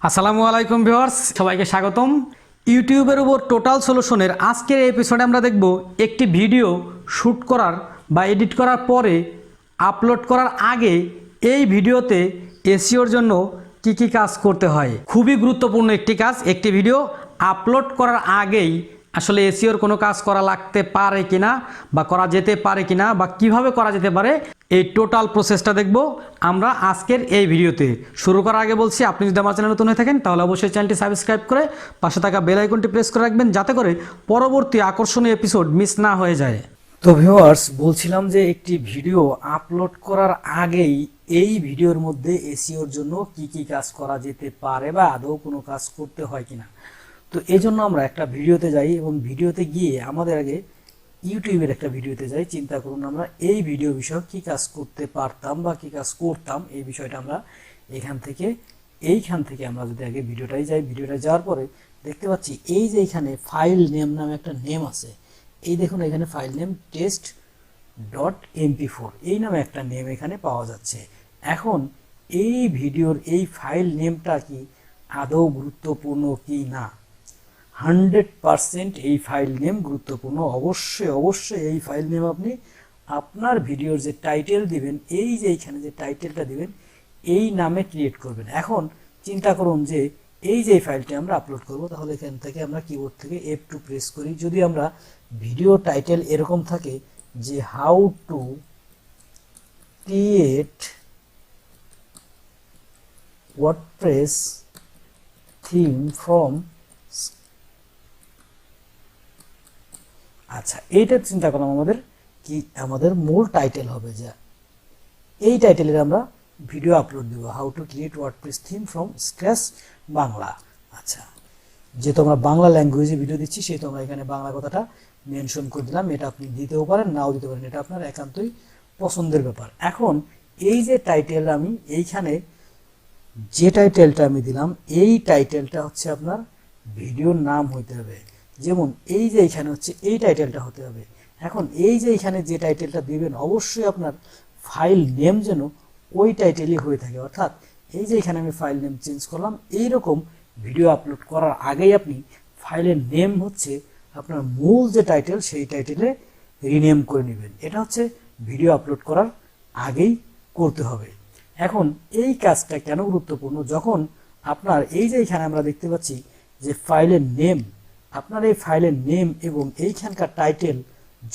আসসালামু আলাইকুম ভিউয়ার্স, সবাইকে স্বাগতম। ইউটিউবের উপর টোটাল সলিউশনের আজকের এপিসোডে আমরা দেখব একটি ভিডিও শ্যুট করার বা এডিট করার পরে আপলোড করার আগে এই ভিডিওতে এসইওর জন্য কি কি কাজ করতে হয়। খুবই গুরুত্বপূর্ণ একটি কাজ। একটি ভিডিও আপলোড করার আগেই আসলে এসইওর কোনো কাজ করা লাগতে পারে কিনা বা করা যেতে পারে কিনা বা কিভাবে করা যেতে পারে, এই টোটাল প্রসেসটা দেখব আমরা আজকের এই ভিডিওতে। শুরু করার আগে বলছি, আপনি যদি আমার চ্যানেল নতুন হয়ে থাকেন তাহলে অবশ্যই চ্যানেলটি সাবস্ক্রাইব করে পাশে থাকা বেল আইকনটি প্রেস করে রাখবেন, যাতে করে পরবর্তী আকর্ষণীয় এপিসোড মিস না হয়ে যায়। তো ভিউয়ার্স, বলছিলাম যে একটি ভিডিও আপলোড করার আগেই এই ভিডিওর মধ্যে এসইওর জন্য কি কি কাজ করা যেতে পারে বা আদৌ কোনো কাজ করতে হয় কিনা। তো এই জন্য আমরা একটা ভিডিওতে যাই এবং ভিডিওতে গিয়ে আমাদের আগে ইউটিউবের একটা ভিডিওতে যাই। চিন্তা করুন আমরা এই ভিডিও বিষয়ে কি কাজ করতে পারতাম বা কি কাজ করতাম, এই বিষয়টা আমরা এইখান থেকে আমরা যদি আগে ভিডিওটাই যাই। ভিডিওটা যাওয়ার পরে দেখতে পাচ্ছি এই যে এখানে ফাইল নেম নামে একটা নেম আছে। এই দেখুন এখানে ফাইল নেম test.mp4 এই নামে একটা নেম এখানে পাওয়া যাচ্ছে। এখন এই ভিডিওর এই ফাইল নেমটা কি আদৌ গুরুত্বপূর্ণ কি না? 100% এই ফাইল নেম গুরুত্বপূর্ণ। অবশ্যই এই ফাইল নেম আপনি আপনার ভিডিওর যে টাইটেল দিবেন, এই যে এইখানে যে টাইটেলটা দিবেন এই নামে ক্রিয়েট করবেন। এখন চিন্তা করুন যে এই যে ফাইলটি আমরা আপলোড করব, তাহলে এখান থেকে আমরা কিবোর্ড থেকে F2 প্রেস করি। যদি আমরা ভিডিও টাইটেল এরকম থাকে যে how to create WordPress theme from, আচ্ছা এইটা চিন্তা করলাম আমাদের মূল টাইটেল হবে, যে এই টাইটেলের আমরা ভিডিও আপলোড দেবো, how to create WordPress theme from scratch Bangla. আচ্ছা, যেহেতু আমরা বাংলা ল্যাঙ্গুয়েজে ভিডিও দিচ্ছি সেহেতু আমরা এখানে বাংলা কথাটা মেনশন করে দিলাম। এটা আপনি দিতেও পারেন, নাও দিতে পারেন, এটা আপনার একান্তই পছন্দের ব্যাপার। এখন এই যে টাইটেল আমি এইখানে যে টাইটেলটা আমি দিলাম, এই টাইটেলটা হচ্ছে আপনার ভিডিওর নাম হইতে হবে। যেমন এই যে এখানে হচ্ছে এই টাইটেলটা হতে হবে। এখন এই যে এখানে যে টাইটেলটা দিবেন অবশ্যই আপনার ফাইল নেম যেন ওই টাইটেলই হয়ে থাকে। অর্থাৎ এই যে এখানে আমি ফাইল নেম চেঞ্জ করলাম, এইরকম ভিডিও আপলোড করার আগেই আপনি ফাইলের নেম হচ্ছে আপনার মূল যে টাইটেল সেই টাইটেলে রিনেম করে নেবেন। এটা হচ্ছে ভিডিও আপলোড করার আগেই করতে হবে। এখন এই কাজটা কেন গুরুত্বপূর্ণ? যখন আপনার এই যে এখানে আমরা দেখতে পাচ্ছি যে ফাইলের নেম, আপনার এই ফাইলের নেম এবং এইখানকার টাইটেল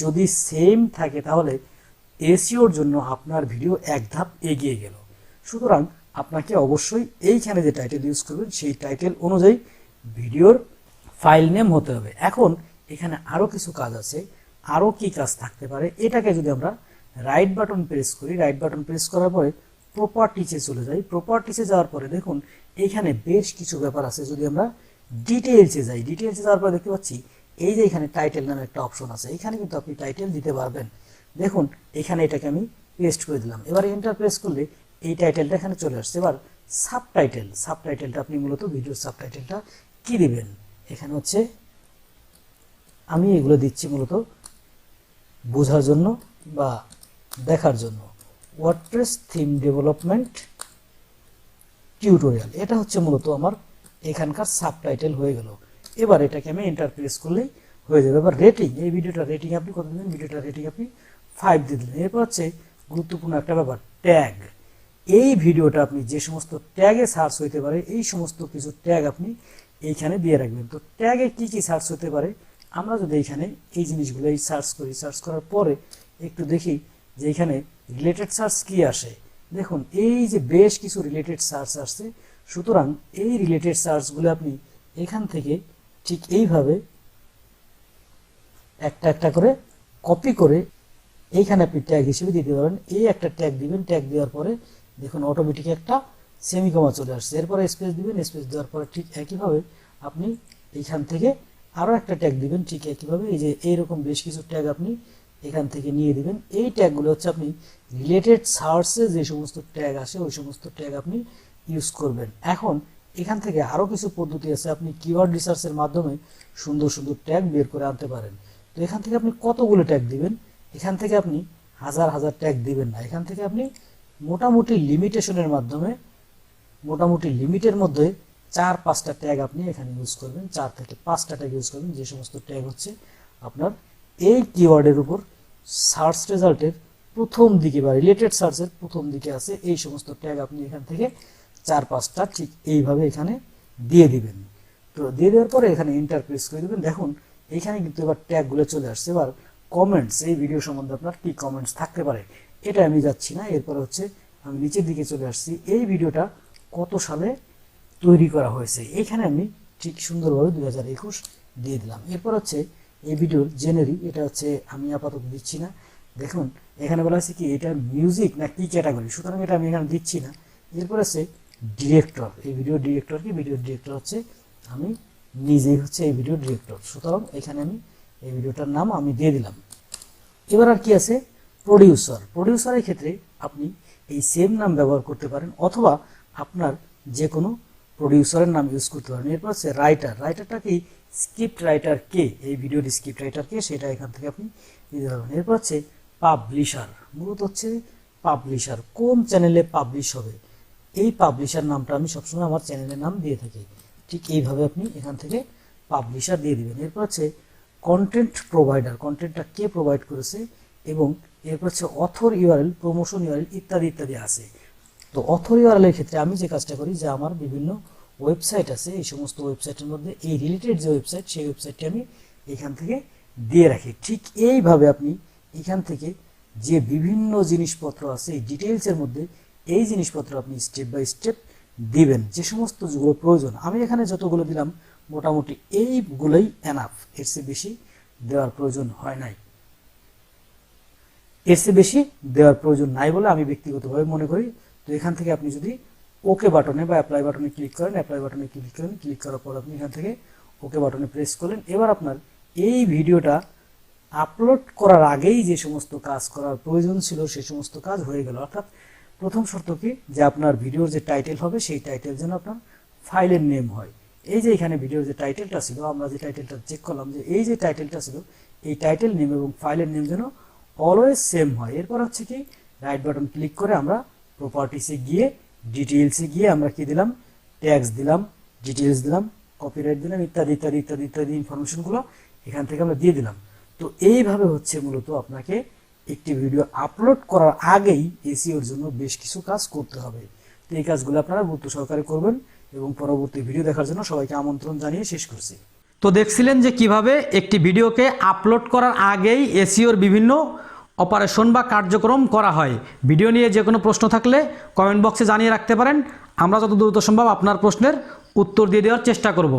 যদি সেম থাকে তাহলে এসইওর জন্য আপনার ভিডিও এক ধাপ এগিয়ে গেল। সুতরাং আপনাকে অবশ্যই এইখানে যে টাইটেল ইউজ করবেন সেই টাইটেল অনুযায়ী ভিডিওর ফাইল নেম হতে হবে। এখন এখানে আরও কিছু কাজ আছে। আরও কি কাজ থাকতে পারে? এটাকে যদি আমরা রাইট বাটন প্রেস করি, রাইট বাটন প্রেস করার পরে প্রপার্টিসে চলে যাই। প্রপার্টিসে যাওয়ার পরে দেখুন এইখানে বেশ কিছু ব্যাপার আছে। যদি আমরা ডিটেইলসে যাই, ডিটেইলসে যাওয়ার পরে দেখতে পাচ্ছি এই যে এখানে টাইটেল নামে একটা অপশন আছে। এখানে কিন্তু আপনি টাইটেল দিতে পারবেন। দেখুন এখানে এটাকে আমি পেস্ট করে দিলাম। এবার এন্টার প্রেস করলে এই টাইটেলটা এখানে চলে আসছে। এবার সাবটাইটেলটা আপনি মূলত ভিডিওর সাবটাইটেলটা কি দিবেন? এখানে হচ্ছে আমি এগুলো দিচ্ছি মূলত বোঝার জন্য বা দেখার জন্য। ওয়ার্ডপ্রেস থিম ডেভেলপমেন্ট টিউটোরিয়াল, এটা হচ্ছে মূলত আমার এখানকার সাবটাইটেল হয়ে গেল। এবার এটাকে আমি এন্টার প্রেস করলেই হয়ে যাবে। এবার রেটিং, এই ভিডিওটা রেটিং আপনি কত দিবেন? ভিডিওটা রেটিং আপনি 5 দিয়ে দিলেন। এরপর হচ্ছে গুরুত্বপূর্ণ একটা ব্যাপার, ট্যাগ। এই ভিডিওটা আপনি যে সমস্ত ট্যাগে সার্চ হইতে পারে এই সমস্ত কিছু ট্যাগ আপনি এইখানে দিয়ে রাখবেন। তো ট্যাগে কি কি সার্চ হতে পারে, আমরা যদি এইখানে এই জিনিসগুলো সার্চ করি, সার্চ করার পরে একটু দেখি যে এখানে রিলেটেড সার্চ কি আসে। দেখুন এই যে বেশ কিছু রিলেটেড সার্চ আসছে। সুতরাং এই রিলেটেড সার্চগুলো আপনি এখান থেকে ঠিক এইভাবে একটা করে কপি করে এইখানে আপনি ট্যাগ হিসেবে দিতে পারেন। এই একটা ট্যাগ দিবেন, ট্যাগ দেওয়ার পরে দেখুন অটোমেটিক একটা সেমিকমা চলে আসছে। এরপরে স্পেস দিবেন, স্পেস দেওয়ার পরে ঠিক একইভাবে আপনি এইখান থেকে আরও একটা ট্যাগ দিবেন। ঠিক একইভাবে এই যে এইরকম বেশ কিছু ট্যাগ আপনি এখান থেকে নিয়ে দিবেন। এই ট্যাগগুলো হচ্ছে আপনি রিলেটেড সার্চে যে সমস্ত ট্যাগ আসে ওই সমস্ত ট্যাগ আপনি ইউজ করবেন। এখন এখান থেকে আরও কিছু পদ্ধতি আছে, আপনি কিওয়ার্ড রিসার্চের মাধ্যমে সুন্দর সুন্দর ট্যাগ বের করে আনতে পারেন। তো এখান থেকে আপনি কতগুলো ট্যাগ দিবেন? এখান থেকে আপনি হাজার হাজার ট্যাগ দিবেন না। এখান থেকে আপনি মোটামুটি লিমিটেশনের মাধ্যমে মোটামুটি লিমিটের মধ্যে 4-5টা ট্যাগ আপনি এখানে ইউজ করবেন, 4 থেকে 5টা ট্যাগ ইউজ করবেন, যে সমস্ত ট্যাগ হচ্ছে আপনার এই কিওয়ার্ডের উপর সার্চ রেজাল্টের প্রথম দিকে বা রিলেটেড সার্চের প্রথম দিকে আছে, এই সমস্ত ট্যাগ আপনি এখান থেকে 4-5টা ঠিক এইভাবে এখানে দিয়ে দিবেন। তো দিয়ে দেওয়ার পরে এখানে এন্টার প্রেস করে দিবেন। দেখুন এখানে কিন্তু এবার ট্যাগগুলো চলে আসছে। এবার কমেন্টস, এই ভিডিও সম্বন্ধে আপনার কি কমেন্টস থাকতে পারে এটা আমি যাচ্ছি না। এরপর হচ্ছে আমি নিচের দিকে চলে আসছি, এই ভিডিওটা কত সালে তৈরি করা হয়েছে এখানে আমি ঠিক সুন্দরভাবে 2021 দিয়ে দিলাম। এরপর হচ্ছে এই ভিডিওর জেনারি, এটা হচ্ছে আমি আপাতত দিচ্ছি না। দেখুন এখানে বলা হয়েছে কি এটা মিউজিক না কি ক্যাটাগরি, সুতরাং এটা আমি এখানে দিচ্ছি না। এরপর আছে ডিরেক্টর, এই ভিডিও ডিরেক্টর কি, ভিডিও ডিরেক্টর হচ্ছে আমি নিজেই হচ্ছে এই ভিডিও ডিরেক্টর, সুতরাং এখানে আমি এই ভিডিওটার নাম আমি দিয়ে দিলাম। এবার আর কি আছে প্রডিউসার, প্রডিউসারের ক্ষেত্রে আপনি এই সেম নাম ব্যবহার করতে পারেন অথবা আপনার যে কোনো প্রডিউসারের নাম ইউজ করতে পারেন। এরপর হচ্ছে রাইটার, রাইটারটা কি স্ক্রিপ্ট রাইটার কে, এই ভিডিওর স্ক্রিপ্ট রাইটার কে সেটা এখান থেকে আপনি দিতে পারবেন। এরপর হচ্ছে পাবলিশার, মূলত হচ্ছে পাবলিশার কোন চ্যানেলে পাবলিশ হবে, এই পাবলিশার নামটা আমি সবসময় আমার চ্যানেলের নাম দিয়ে থাকি, ঠিক এইভাবে আপনি এখান থেকে পাবলিশার দিয়ে দিবেন। এরপর হচ্ছে কন্টেন্ট প্রোভাইডার, কন্টেন্টটা কে প্রোভাইড করেছে, এবং এরপর হচ্ছে অথর ইউআরএল, প্রমোশন ইউআরএল ইত্যাদি ইত্যাদি আছে। তো অথর ইউআরএলের ক্ষেত্রে আমি যে কাজটা করি যে আমার বিভিন্ন ওয়েবসাইট আছে, এই সমস্ত ওয়েবসাইটের মধ্যে এই রিলেটেড যে ওয়েবসাইট সেই ওয়েবসাইটটি আমি এখান থেকে দিয়ে রাখি। ঠিক এইভাবে আপনি এখান থেকে যে বিভিন্ন জিনিসপত্র আছে এই ডিটেইলসের মধ্যে এই জিনিসপত্র আপনি স্টেপ বাই স্টেপ দিবেন, যে সমস্ত যেগুলো প্রয়োজন। আমি এখানে যতগুলো দিলাম মোটামুটি এইগুলোই এনাফ, এর চেয়ে বেশি দেওয়ার প্রয়োজন হয় নাই, এর চেয়ে বেশি দেওয়ার প্রয়োজন নাই বলে আমি ব্যক্তিগতভাবে মনে করি। তো এখান থেকে আপনি যদি ওকে বাটনে বা অ্যাপ্লাই বাটনে ক্লিক করেন, অ্যাপ্লাই বাটনে ক্লিক করেন, ক্লিক করার পর আপনি এখান থেকে ওকে বাটনে প্রেস করলেন। এবার আপনার এই ভিডিওটা আপলোড করার আগেই যে সমস্ত কাজ করার প্রয়োজন ছিল সে সমস্ত কাজ হয়ে গেল। অর্থাৎ প্রথম শর্ত কি যে আপনার ভিডিওর যে টাইটেল হবে সেই টাইটেল যেন আপনার ফাইলের নেম হয়। এই যে এখানে ভিডিওর যে টাইটেলটা ছিল, আমরা যে টাইটেলটা চেক করলাম যে এই যে টাইটেলটা ছিল এই টাইটেল নেম এবং ফাইলের নেম যেন অলওয়েজ সেম হয়। এরপর হচ্ছে কি রাইট বাটন ক্লিক করে আমরা প্রপার্টিসে গিয়ে ডিটেইলসে গিয়ে আমরা কি দিলাম, ট্যাগস দিলাম, ডিটেইলস দিলাম, কপিরাইট দিলাম, ইত্যাদি ইত্যাদি ইত্যাদি ইত্যাদি ইনফরমেশনগুলো এখান থেকে আমরা দিয়ে দিলাম। তো এইভাবে হচ্ছে মূলত আপনাকে একটি ভিডিও আপলোড করার আগেই এসইওর জন্য বেশ কিছু কাজ করতে হবে। তো এই কাজগুলো আপনারা গুরুত্ব সহকারে করবেন এবং পরবর্তী ভিডিও দেখার জন্য সবাইকে আমন্ত্রণ জানিয়ে শেষ করছি। তো দেখছিলেন যে কিভাবে একটি ভিডিওকে আপলোড করার আগেই এসইওর বিভিন্ন অপারেশন বা কার্যক্রম করা হয়। ভিডিও নিয়ে যে কোনো প্রশ্ন থাকলে কমেন্ট বক্সে জানিয়ে রাখতে পারেন, আমরা যত দ্রুত সম্ভব আপনার প্রশ্নের উত্তর দিয়ে দেওয়ার চেষ্টা করব।